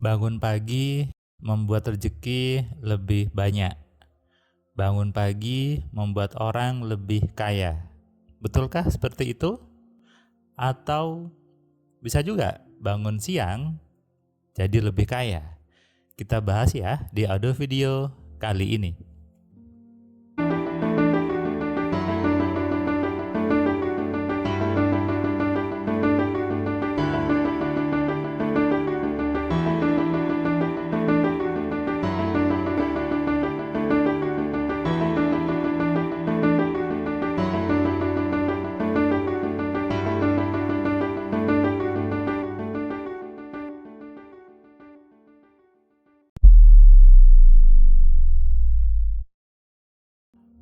Bangun pagi membuat rezeki lebih banyak. Bangun pagi membuat orang lebih kaya. Betulkah seperti itu? Atau bisa juga bangun siang jadi lebih kaya? Kita bahas ya di audio video kali ini.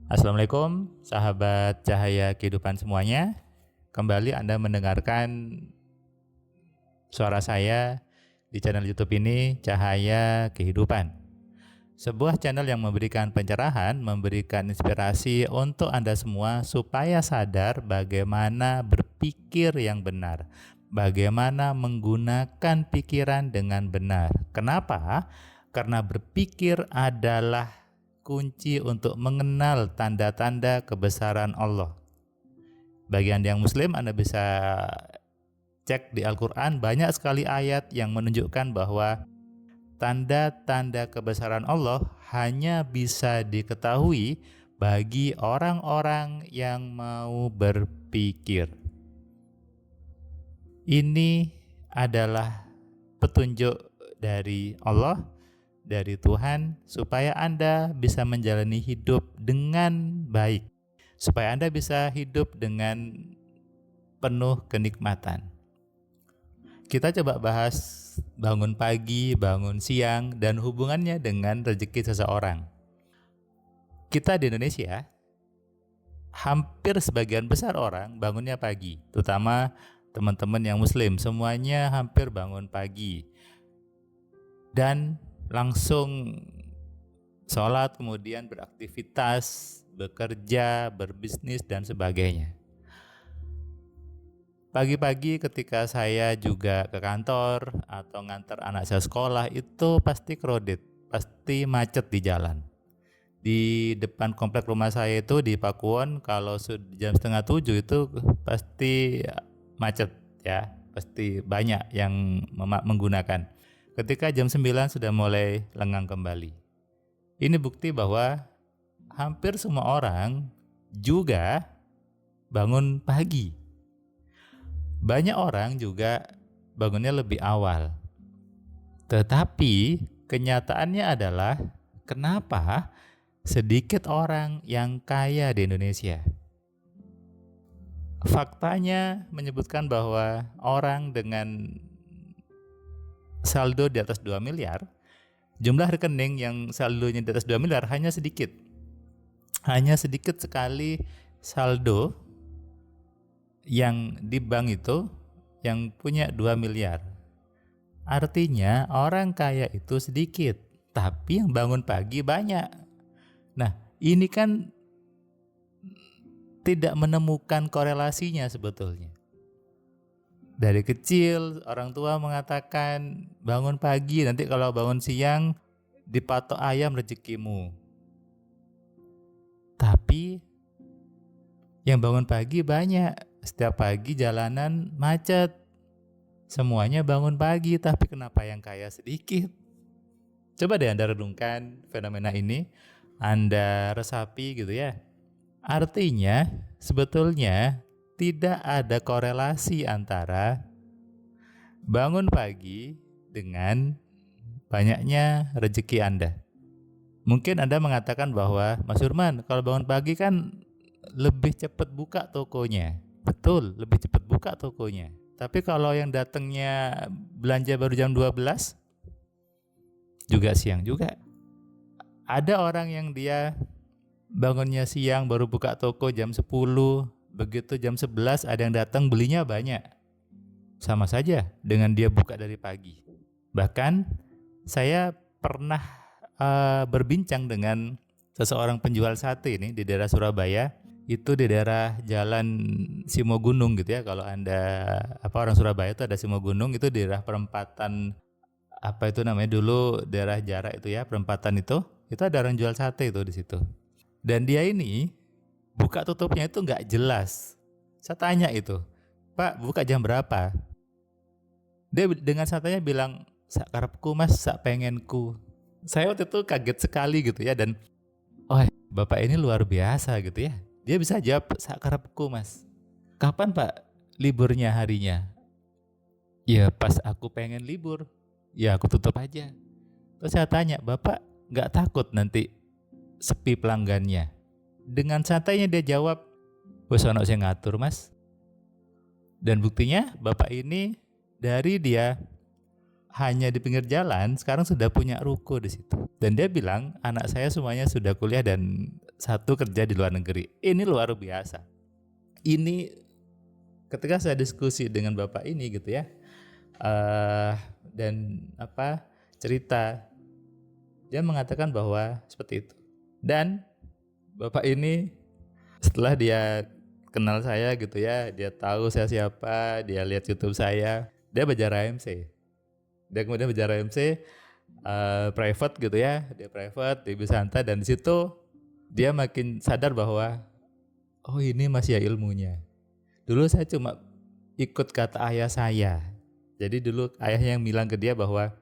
Assalamualaikum sahabat cahaya kehidupan semuanya. Kembali Anda mendengarkan suara saya di channel YouTube ini, Cahaya Kehidupan. Sebuah channel yang memberikan pencerahan, memberikan inspirasi untuk Anda semua supaya sadar bagaimana berpikir yang benar, bagaimana menggunakan pikiran dengan benar. Kenapa? Karena berpikir adalah kunci untuk mengenal tanda-tanda kebesaran Allah. Bagi Anda yang Muslim, Anda bisa cek di Al-Quran, banyak sekali ayat yang menunjukkan bahwa tanda-tanda kebesaran Allah hanya bisa diketahui bagi orang-orang yang mau berpikir. Ini adalah petunjuk dari Allah, dari Tuhan, supaya Anda bisa menjalani hidup dengan baik, supaya Anda bisa hidup dengan penuh kenikmatan. Kita coba bahas bangun pagi, bangun siang, dan hubungannya dengan rezeki seseorang. Kita di Indonesia, hampir sebagian besar orang bangunnya pagi, terutama teman-teman yang Muslim, semuanya hampir bangun pagi. Dan langsung sholat, kemudian beraktivitas, bekerja, berbisnis, dan sebagainya. Pagi-pagi ketika saya juga ke kantor atau ngantar anak saya sekolah, itu pasti crowded, pasti macet di jalan. Di depan komplek rumah saya itu di Pakuwon, kalau jam 6:30 itu pasti macet ya, pasti banyak yang menggunakan. Ketika jam 9 sudah mulai lengang kembali. Ini bukti bahwa hampir semua orang juga bangun pagi. Banyak orang juga bangunnya lebih awal. Tetapi kenyataannya adalah kenapa sedikit orang yang kaya di Indonesia? Faktanya menyebutkan bahwa orang dengan saldo di atas 2 miliar, jumlah rekening yang saldonya di atas 2 miliar hanya sedikit. Hanya sedikit sekali saldo yang di bank itu yang punya 2 miliar. Artinya orang kaya itu sedikit, tapi yang bangun pagi banyak. Nah, ini kan tidak menemukan korelasinya sebetulnya. Dari kecil orang tua mengatakan bangun pagi, nanti kalau bangun siang dipatok ayam rezekimu. Tapi yang bangun pagi banyak. Setiap pagi jalanan macet. Semuanya bangun pagi, tapi kenapa yang kaya sedikit? Coba deh Anda renungkan fenomena ini, Anda resapi gitu ya. Artinya sebetulnya tidak ada korelasi antara bangun pagi dengan banyaknya rezeki Anda. Mungkin Anda mengatakan bahwa, Mas Firman, kalau bangun pagi kan lebih cepat buka tokonya. Betul, lebih cepat buka tokonya. Tapi kalau yang datangnya belanja baru jam 12, juga siang juga. Ada orang yang dia bangunnya siang baru buka toko jam 10, begitu jam 11 ada yang datang belinya banyak. Sama saja dengan dia buka dari pagi. Bahkan saya pernah berbincang dengan seseorang penjual sate ini di daerah Surabaya. Itu di daerah Jalan Simogunung gitu ya. Kalau Anda orang Surabaya itu ada Simogunung, itu di daerah perempatan apa itu namanya dulu daerah Jarak itu ya, perempatan itu ada orang jual sate itu di situ. Dan dia ini buka tutupnya itu nggak jelas. Saya tanya itu, Pak buka jam berapa? Dia dengan santainya bilang, sak karepku mas, sak pengenku. Saya waktu itu kaget sekali gitu ya, dan oh bapak ini luar biasa gitu ya. Dia bisa jawab sak karepku mas. Kapan pak liburnya harinya? Ya pas aku pengen libur, ya aku tutup aja. Terus saya tanya, bapak nggak takut nanti sepi pelanggannya? Dengan santainya dia jawab, wes ono sing ngatur mas. Dan buktinya bapak ini dari dia hanya di pinggir jalan sekarang sudah punya ruko di situ. Dan dia bilang anak saya semuanya sudah kuliah dan satu kerja di luar negeri. Ini luar biasa. Ini ketika saya diskusi dengan bapak ini gitu ya, dan cerita, dia mengatakan bahwa seperti itu. Dan bapak ini setelah dia kenal saya gitu ya, dia tahu saya siapa, dia lihat YouTube saya, dia belajar AMC. Dia kemudian belajar AMC private gitu ya, dia private di Bisanta, dan di situ dia makin sadar bahwa oh ini masih ya ilmunya. Dulu saya cuma ikut kata ayah saya. Jadi dulu ayahnya yang bilang ke dia bahwa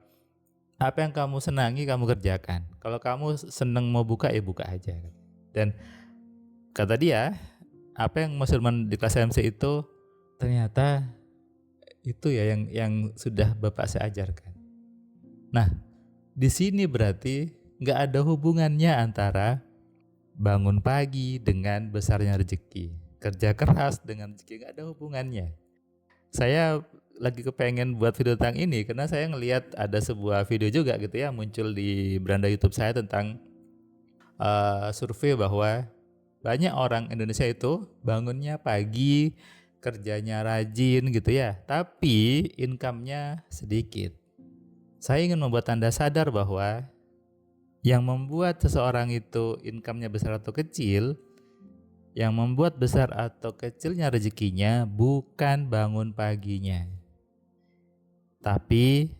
apa yang kamu senangi kamu kerjakan. Kalau kamu senang mau buka ya buka aja. Dan kata dia, apa yang Mas Firman di kelas AMC itu ternyata itu ya yang sudah Bapak saya ajarkan. Nah, di sini berarti nggak ada hubungannya antara bangun pagi dengan besarnya rezeki, kerja keras dengan rezeki, nggak ada hubungannya. Saya lagi kepengen buat video tentang ini karena saya ngelihat ada sebuah video juga gitu ya muncul di beranda YouTube saya tentang survei bahwa banyak orang Indonesia itu bangunnya pagi, kerjanya rajin gitu ya, tapi income-nya sedikit. Saya ingin membuat Anda sadar bahwa yang membuat seseorang itu income-nya besar atau kecil, yang membuat besar atau kecilnya rezekinya bukan bangun paginya, tapi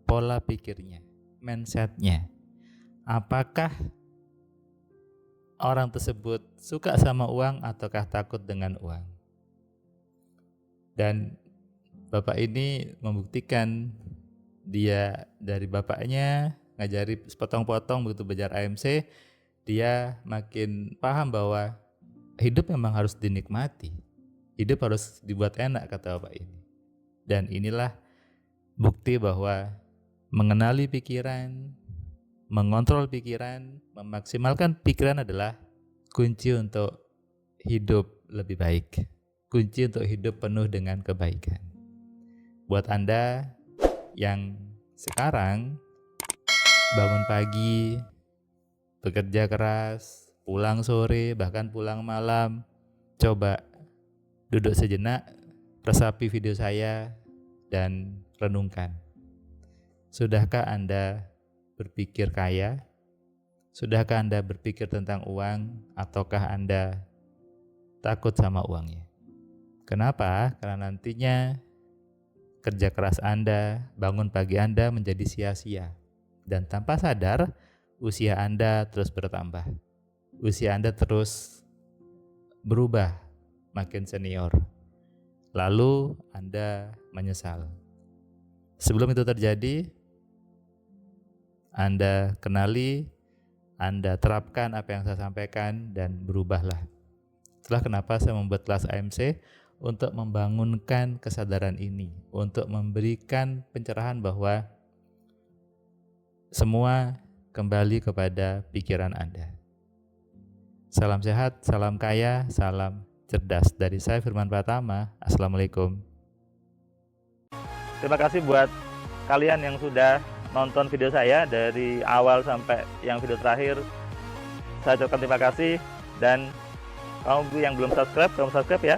pola pikirnya, mindset-nya. Apakah orang tersebut suka sama uang ataukah takut dengan uang? Dan bapak ini membuktikan, dia dari bapaknya ngajari sepotong-potong begitu belajar AMC, dia makin paham bahwa hidup memang harus dinikmati, hidup harus dibuat enak kata bapak ini. Dan inilah bukti bahwa mengenali pikiran, mengontrol pikiran, memaksimalkan pikiran adalah kunci untuk hidup lebih baik, kunci untuk hidup penuh dengan kebaikan. Buat Anda yang sekarang bangun pagi, bekerja keras, pulang sore, bahkan pulang malam, coba duduk sejenak, resapi video saya, dan renungkan. Sudahkah Anda berpikir kaya? Sudahkah Anda berpikir tentang uang? Ataukah Anda takut sama uangnya? Kenapa? Karena nantinya kerja keras Anda, bangun pagi Anda menjadi sia-sia. Dan tanpa sadar, usia Anda terus bertambah. Usia Anda terus berubah, makin senior. Lalu Anda menyesal. Sebelum itu terjadi, Anda kenali, Anda terapkan apa yang saya sampaikan dan berubahlah. Itulah kenapa saya membuat kelas AMC, untuk membangunkan kesadaran ini, untuk memberikan pencerahan bahwa semua kembali kepada pikiran Anda. Salam sehat, salam kaya, salam cerdas. Dari saya Firman Pratama, Assalamualaikum. Terima kasih buat kalian yang sudah nonton video saya dari awal sampai yang video terakhir. Saya ucapkan terima kasih, dan kamu yang belum subscribe, kamu subscribe ya.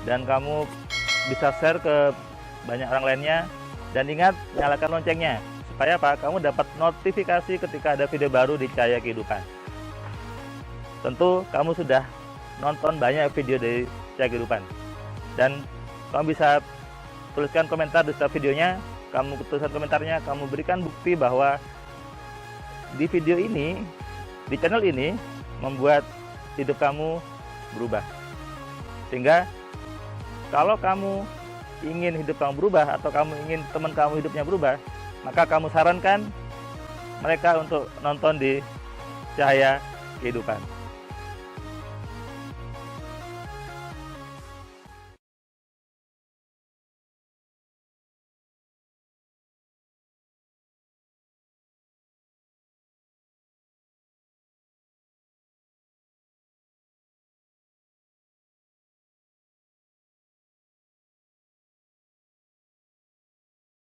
Dan kamu bisa share ke banyak orang lainnya, dan ingat nyalakan loncengnya supaya apa? Kamu dapat notifikasi ketika ada video baru di Cahaya Kehidupan. Tentu kamu sudah nonton banyak video dari Cahaya Kehidupan, dan kamu bisa tuliskan komentar di setiap videonya kamu tuliskan komentarnya, kamu berikan bukti bahwa di video ini, di channel ini membuat hidup kamu berubah. Sehingga kalau kamu ingin hidup kamu berubah atau kamu ingin teman kamu hidupnya berubah, maka kamu sarankan mereka untuk nonton di Cahaya Kehidupan.